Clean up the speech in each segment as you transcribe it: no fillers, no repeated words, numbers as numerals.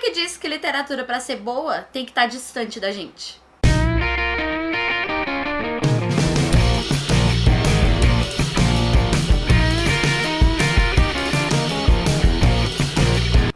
que diz que literatura, para ser boa, tem que estar distante da gente?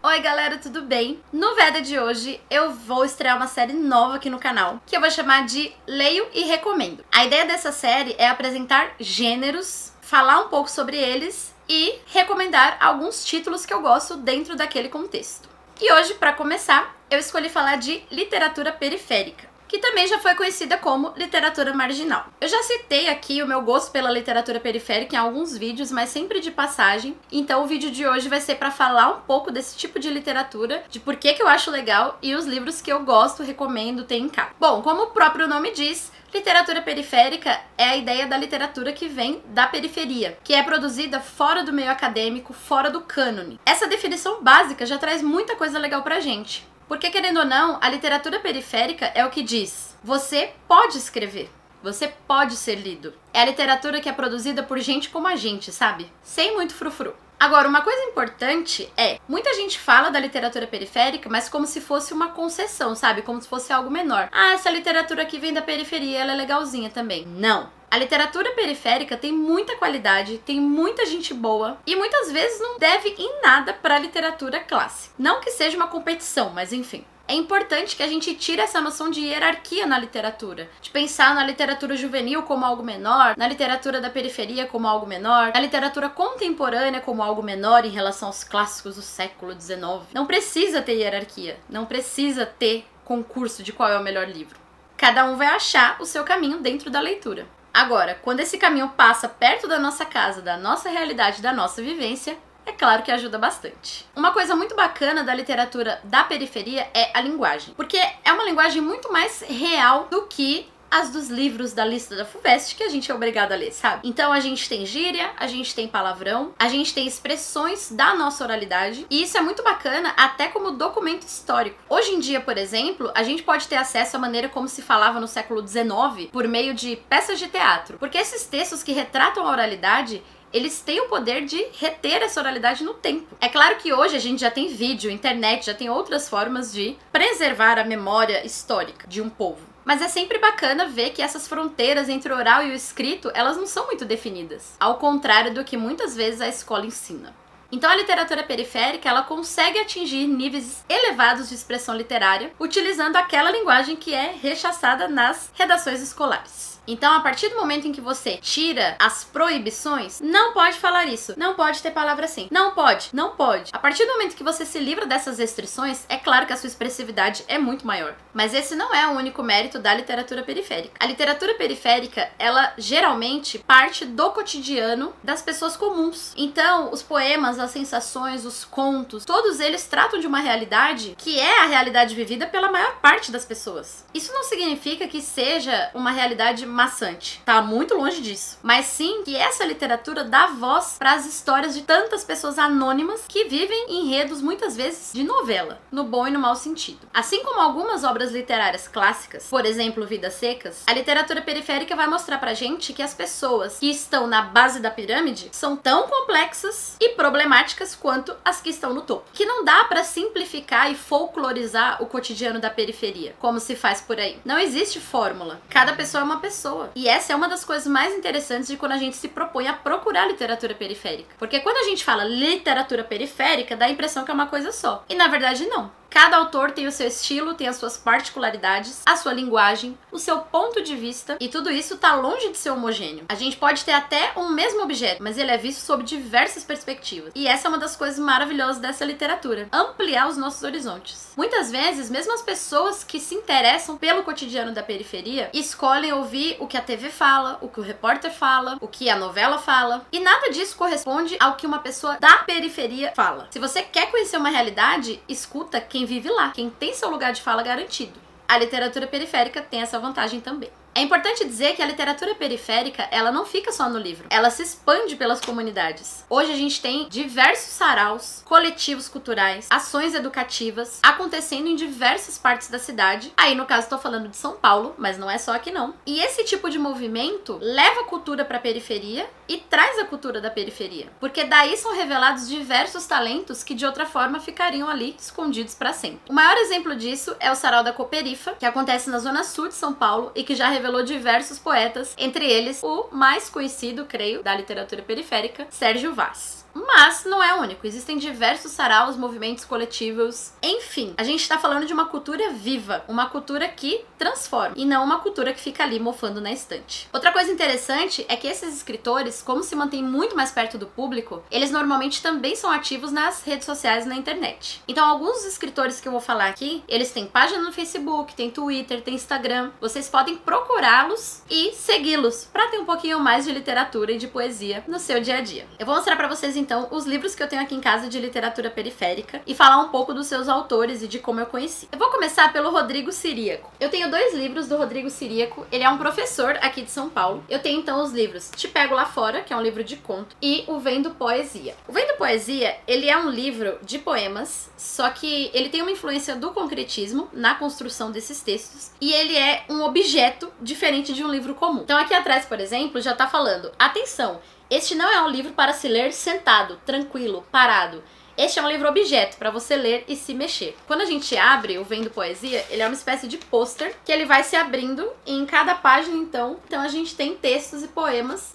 Oi galera, tudo bem? No Veda de hoje eu vou estrear uma série nova aqui no canal, que eu vou chamar de Leio e Recomendo. A ideia dessa série é apresentar gêneros, falar um pouco sobre eles e recomendar alguns títulos que eu gosto dentro daquele contexto. E hoje, para começar, eu escolhi falar de literatura periférica, que também já foi conhecida como literatura marginal. Eu já citei aqui o meu gosto pela literatura periférica em alguns vídeos, mas sempre de passagem. Então o vídeo de hoje vai ser para falar um pouco desse tipo de literatura, de por que eu acho legal e os livros que eu gosto, recomendo, tenho em casa. Bom, como o próprio nome diz, literatura periférica é a ideia da literatura que vem da periferia, que é produzida fora do meio acadêmico, fora do cânone. Essa definição básica já traz muita coisa legal pra gente. Porque, querendo ou não, a literatura periférica é o que diz: você pode escrever, você pode ser lido. É a literatura que é produzida por gente como a gente, sabe? Sem muito frufru. Agora, uma coisa importante é, muita gente fala da literatura periférica, mas como se fosse uma concessão, sabe? Como se fosse algo menor. Ah, essa literatura aqui vem da periferia, ela é legalzinha também. Não. A literatura periférica tem muita qualidade, tem muita gente boa e muitas vezes não deve em nada para a literatura clássica. Não que seja uma competição, mas enfim. É importante que a gente tire essa noção de hierarquia na literatura, de pensar na literatura juvenil como algo menor, na literatura da periferia como algo menor, na literatura contemporânea como algo menor em relação aos clássicos do século XIX. Não precisa ter hierarquia, não precisa ter concurso de qual é o melhor livro. Cada um vai achar o seu caminho dentro da leitura. Agora, quando esse caminho passa perto da nossa casa, da nossa realidade, da nossa vivência, é claro que ajuda bastante. Uma coisa muito bacana da literatura da periferia é a linguagem, porque é uma linguagem muito mais real do que as dos livros da lista da FUVEST que a gente é obrigado a ler, sabe? Então a gente tem gíria, a gente tem palavrão, a gente tem expressões da nossa oralidade, e isso é muito bacana até como documento histórico. Hoje em dia, por exemplo, a gente pode ter acesso à maneira como se falava no século XIX por meio de peças de teatro, porque esses textos que retratam a oralidade, eles têm o poder de reter essa oralidade no tempo. É claro que hoje a gente já tem vídeo, internet, já tem outras formas de preservar a memória histórica de um povo. Mas é sempre bacana ver que essas fronteiras entre o oral e o escrito, elas não são muito definidas, ao contrário do que muitas vezes a escola ensina. Então a literatura periférica, ela consegue atingir níveis elevados de expressão literária, utilizando aquela linguagem que é rechaçada nas redações escolares. Então, a partir do momento em que você tira as proibições, não pode falar isso, não pode ter palavra assim, não pode, não pode. A partir do momento que você se livra dessas restrições, é claro que a sua expressividade é muito maior. Mas esse não é o único mérito da literatura periférica. A literatura periférica, ela geralmente parte do cotidiano das pessoas comuns. Então, os poemas, as sensações, os contos, todos eles tratam de uma realidade que é a realidade vivida pela maior parte das pessoas. Isso não significa que seja uma realidade maçante, tá muito longe disso, mas sim que essa literatura dá voz para as histórias de tantas pessoas anônimas que vivem em enredos muitas vezes de novela, no bom e no mau sentido. Assim como algumas obras literárias clássicas, por exemplo, Vidas Secas, a literatura periférica vai mostrar pra gente que as pessoas que estão na base da pirâmide são tão complexas e problemáticas quanto as que estão no topo, que não dá para simplificar e folclorizar o cotidiano da periferia, como se faz por aí. Não existe fórmula, cada pessoa é uma pessoa. E essa é uma das coisas mais interessantes de quando a gente se propõe a procurar literatura periférica. Porque quando a gente fala literatura periférica, dá a impressão que é uma coisa só. E na verdade não. Cada autor tem o seu estilo, tem as suas particularidades, a sua linguagem, o seu ponto de vista, e tudo isso tá longe de ser homogêneo. A gente pode ter até um mesmo objeto, mas ele é visto sob diversas perspectivas. E essa é uma das coisas maravilhosas dessa literatura, ampliar os nossos horizontes. Muitas vezes, mesmo as pessoas que se interessam pelo cotidiano da periferia, escolhem ouvir o que a TV fala, o que o repórter fala, o que a novela fala, e nada disso corresponde ao que uma pessoa da periferia fala. Se você quer conhecer uma realidade, escuta quem vive lá, quem tem seu lugar de fala garantido. A literatura periférica tem essa vantagem também. É importante dizer que a literatura periférica, ela não fica só no livro, ela se expande pelas comunidades. Hoje a gente tem diversos saraus, coletivos culturais, ações educativas acontecendo em diversas partes da cidade. Aí no caso estou falando de São Paulo, mas não é só aqui não. E esse tipo de movimento leva a cultura para a periferia e traz a cultura da periferia, porque daí são revelados diversos talentos que de outra forma ficariam ali escondidos para sempre. O maior exemplo disso é o Sarau da Cooperifa, que acontece na zona sul de São Paulo e que já revelou diversos poetas, entre eles o mais conhecido, creio, da literatura periférica, Sérgio Vaz. Mas não é único, existem diversos saraus, movimentos coletivos, enfim, a gente tá falando de uma cultura viva, uma cultura que transforma, e não uma cultura que fica ali mofando na estante. Outra coisa interessante é que esses escritores, como se mantêm muito mais perto do público, eles normalmente também são ativos nas redes sociais e na internet. Então alguns dos escritores que eu vou falar aqui, eles têm página no Facebook, tem Twitter, tem Instagram, vocês podem procurá-los e segui-los pra ter um pouquinho mais de literatura e de poesia no seu dia a dia. Eu vou mostrar pra vocês então os livros que eu tenho aqui em casa de literatura periférica e falar um pouco dos seus autores e de como eu conheci. Eu vou começar pelo Rodrigo Ciríaco. Eu tenho 2 livros do Rodrigo Ciríaco, ele é um professor aqui de São Paulo. Eu tenho então os livros Te Pego Lá Fora, que é um livro de conto, e o Vendo Poesia. O Vendo Poesia, ele é um livro de poemas, só que ele tem uma influência do concretismo na construção desses textos, e ele é um objeto diferente de um livro comum. Então aqui atrás, por exemplo, já tá falando, atenção, este não é um livro para se ler sentado, tranquilo, parado. Este é um livro objeto para você ler e se mexer. Quando a gente abre o Vendo Poesia, ele é uma espécie de pôster que ele vai se abrindo e em cada página então a gente tem textos e poemas,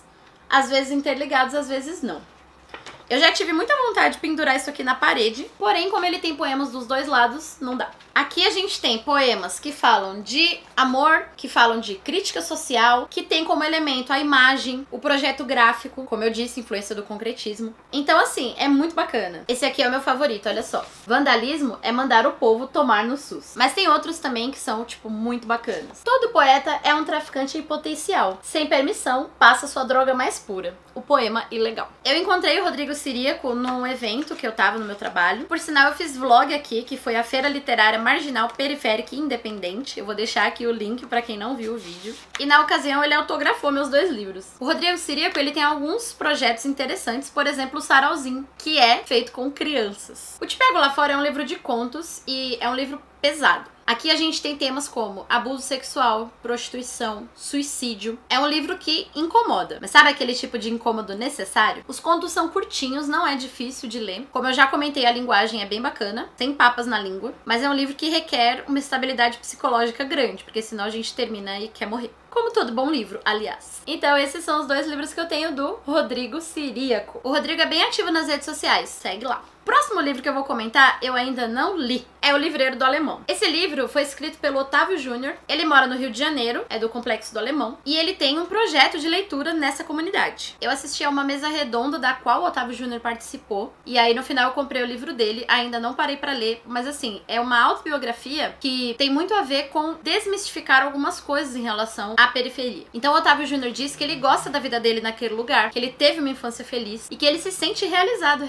às vezes interligados, às vezes não. Eu já tive muita vontade de pendurar isso aqui na parede, porém, como ele tem poemas dos dois lados, não dá. Aqui a gente tem poemas que falam de amor, que falam de crítica social, que tem como elemento a imagem, o projeto gráfico, como eu disse, influência do concretismo. Então, assim, é muito bacana. Esse aqui é o meu favorito, olha só. Vandalismo é mandar o povo tomar no SUS. Mas tem outros também que são, tipo, muito bacanas. Todo poeta é um traficante em potencial. Sem permissão, passa sua droga mais pura. O poema ilegal. Eu encontrei o Rodrigo Ciríaco num evento que eu tava no meu trabalho. Por sinal, eu fiz vlog aqui, que foi a Feira Literária Marginal, Periférica e Independente. Eu vou deixar aqui o link pra quem não viu o vídeo. E na ocasião ele autografou meus 2 livros. O Rodrigo Ciríaco, ele tem alguns projetos interessantes, por exemplo, o Sarauzinho, que é feito com crianças. O Te Pego Lá Fora é um livro de contos e é um livro pesado. Aqui a gente tem temas como abuso sexual, prostituição, suicídio. É um livro que incomoda. Mas sabe aquele tipo de incômodo necessário? Os contos são curtinhos, não é difícil de ler. Como eu já comentei, a linguagem é bem bacana, tem papas na língua. Mas é um livro que requer uma estabilidade psicológica grande, porque senão a gente termina e quer morrer. Como todo bom livro, aliás. Então esses são os 2 livros que eu tenho do Rodrigo Ciríaco. O Rodrigo é bem ativo nas redes sociais, segue lá. Próximo livro que eu vou comentar, eu ainda não li. É O Livreiro do Alemão. Esse livro foi escrito pelo Otávio Júnior. Ele mora no Rio de Janeiro, é do Complexo do Alemão. E ele tem um projeto de leitura nessa comunidade. Eu assisti a uma mesa redonda da qual o Otávio Júnior participou. E aí no final eu comprei o livro dele. Ainda não parei pra ler. Mas assim, é uma autobiografia que tem muito a ver com desmistificar algumas coisas em relação à periferia. Então o Otávio Júnior diz que ele gosta da vida dele naquele lugar. Que ele teve uma infância feliz. E que ele se sente realizado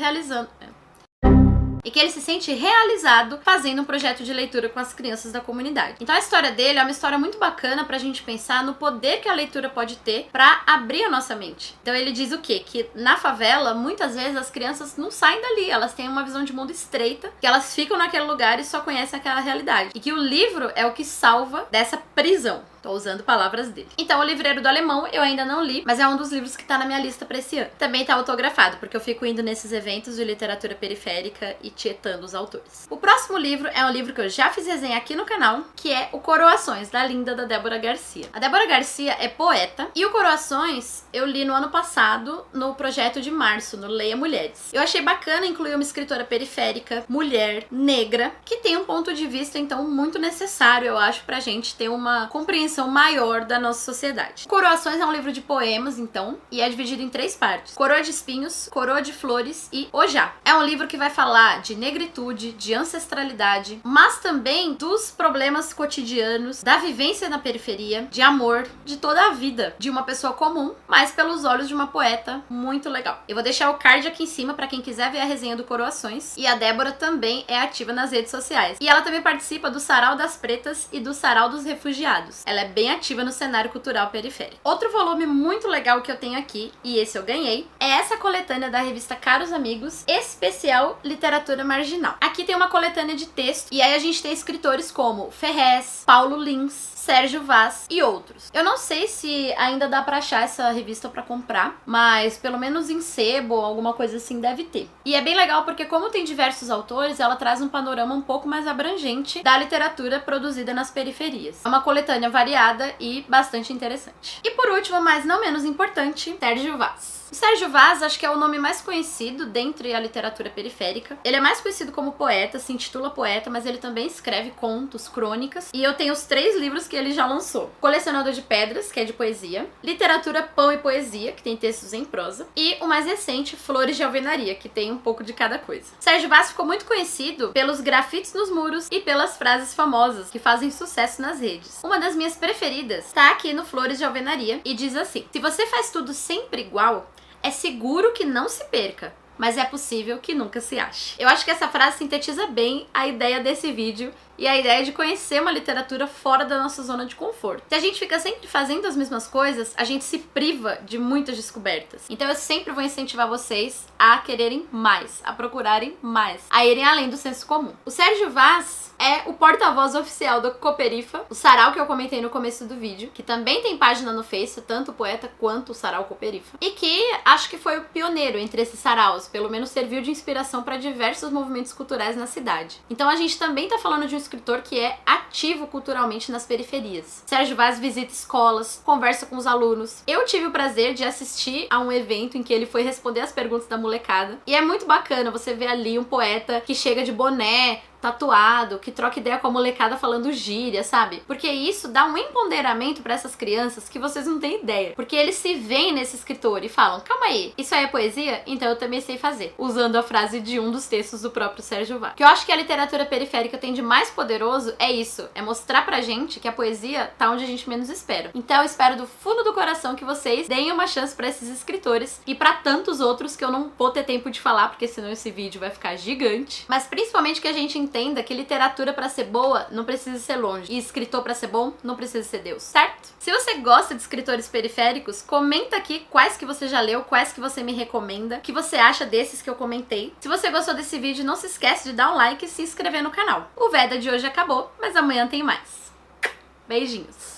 e que ele se sente realizado fazendo um projeto de leitura com as crianças da comunidade. Então a história dele é uma história muito bacana pra gente pensar no poder que a leitura pode ter pra abrir a nossa mente. Então ele diz o quê? Que na favela, muitas vezes as crianças não saem dali, elas têm uma visão de mundo estreita, que elas ficam naquele lugar e só conhecem aquela realidade. E que o livro é o que salva dessa prisão. Tô usando palavras dele. Então, O Livreiro do Alemão eu ainda não li, mas é um dos livros que tá na minha lista pra esse ano. Também tá autografado, porque eu fico indo nesses eventos de literatura periférica e tietando os autores. O próximo livro é um livro que eu já fiz resenha aqui no canal, que é O Coroações, da Linda, da Débora Garcia. A Débora Garcia é poeta, e o Coroações eu li no ano passado, no projeto de março, no Leia Mulheres. Eu achei bacana incluir uma escritora periférica, mulher, negra, que tem um ponto de vista, então, muito necessário, eu acho, pra gente ter uma compreensão maior da nossa sociedade. Coroações é um livro de poemas, então, e é dividido em 3 partes. Coroa de Espinhos, Coroa de Flores e Ojá. É um livro que vai falar de negritude, de ancestralidade, mas também dos problemas cotidianos, da vivência na periferia, de amor, de toda a vida de uma pessoa comum, mas pelos olhos de uma poeta muito legal. Eu vou deixar o card aqui em cima pra quem quiser ver a resenha do Coroações, e a Débora também é ativa nas redes sociais. E ela também participa do Sarau das Pretas e do Sarau dos Refugiados. Ela ela é bem ativa no cenário cultural periférico. Outro volume muito legal que eu tenho aqui, e esse eu ganhei, é essa coletânea da revista Caros Amigos, especial Literatura Marginal. Aqui tem uma coletânea de texto, e aí a gente tem escritores como Ferrez, Paulo Lins, Sérgio Vaz e outros. Eu não sei se ainda dá pra achar essa revista pra comprar, mas pelo menos em sebo ou alguma coisa assim deve ter. E é bem legal porque como tem diversos autores, ela traz um panorama um pouco mais abrangente da literatura produzida nas periferias. É uma coletânea variada e bastante interessante. E por último, mas não menos importante, Sérgio Vaz. O Sérgio Vaz acho que é o nome mais conhecido dentre a literatura periférica. Ele é mais conhecido como poeta, se intitula poeta, mas ele também escreve contos, crônicas. E eu tenho os 3 livros que ele já lançou. Colecionador de Pedras, que é de poesia. Literatura, Pão e Poesia, que tem textos em prosa. E o mais recente, Flores de Alvenaria, que tem um pouco de cada coisa. Sérgio Vaz ficou muito conhecido pelos grafites nos muros e pelas frases famosas, que fazem sucesso nas redes. Uma das minhas preferidas está aqui no Flores de Alvenaria e diz assim: se você faz tudo sempre igual, é seguro que não se perca, mas é possível que nunca se ache. Eu acho que essa frase sintetiza bem a ideia desse vídeo e a ideia de conhecer uma literatura fora da nossa zona de conforto. Se a gente fica sempre fazendo as mesmas coisas, a gente se priva de muitas descobertas. Então eu sempre vou incentivar vocês a quererem mais, a procurarem mais, a irem além do senso comum. O Sérgio Vaz é o porta-voz oficial do Cooperifa, o sarau que eu comentei no começo do vídeo, que também tem página no Face, tanto o poeta quanto o sarau Cooperifa, e que acho que foi o pioneiro entre esses saraus, pelo menos serviu de inspiração para diversos movimentos culturais na cidade. Então a gente também tá falando de um escritor que é ativo culturalmente nas periferias. Sérgio Vaz visita escolas, conversa com os alunos. Eu tive o prazer de assistir a um evento em que ele foi responder as perguntas da molecada, e é muito bacana você ver ali um poeta que chega de boné, tatuado, que troca ideia com a molecada falando gíria, sabe? Porque isso dá um empoderamento pra essas crianças que vocês não têm ideia. Porque eles se veem nesse escritor e falam: calma aí, isso aí é poesia? Então eu também sei fazer. Usando a frase de um dos textos do próprio Sérgio Vaz. O que eu acho que a literatura periférica tem de mais poderoso é isso, é mostrar pra gente que a poesia tá onde a gente menos espera. Então eu espero do fundo do coração que vocês deem uma chance pra esses escritores e pra tantos outros que eu não vou ter tempo de falar, porque senão esse vídeo vai ficar gigante. Mas principalmente que a gente entenda que literatura pra ser boa não precisa ser longe, e escritor pra ser bom não precisa ser Deus, certo? Se você gosta de escritores periféricos, comenta aqui quais que você já leu, quais que você me recomenda, o que você acha desses que eu comentei. Se você gostou desse vídeo, não se esquece de dar um like e se inscrever no canal. O Veda de hoje acabou, mas amanhã tem mais. Beijinhos!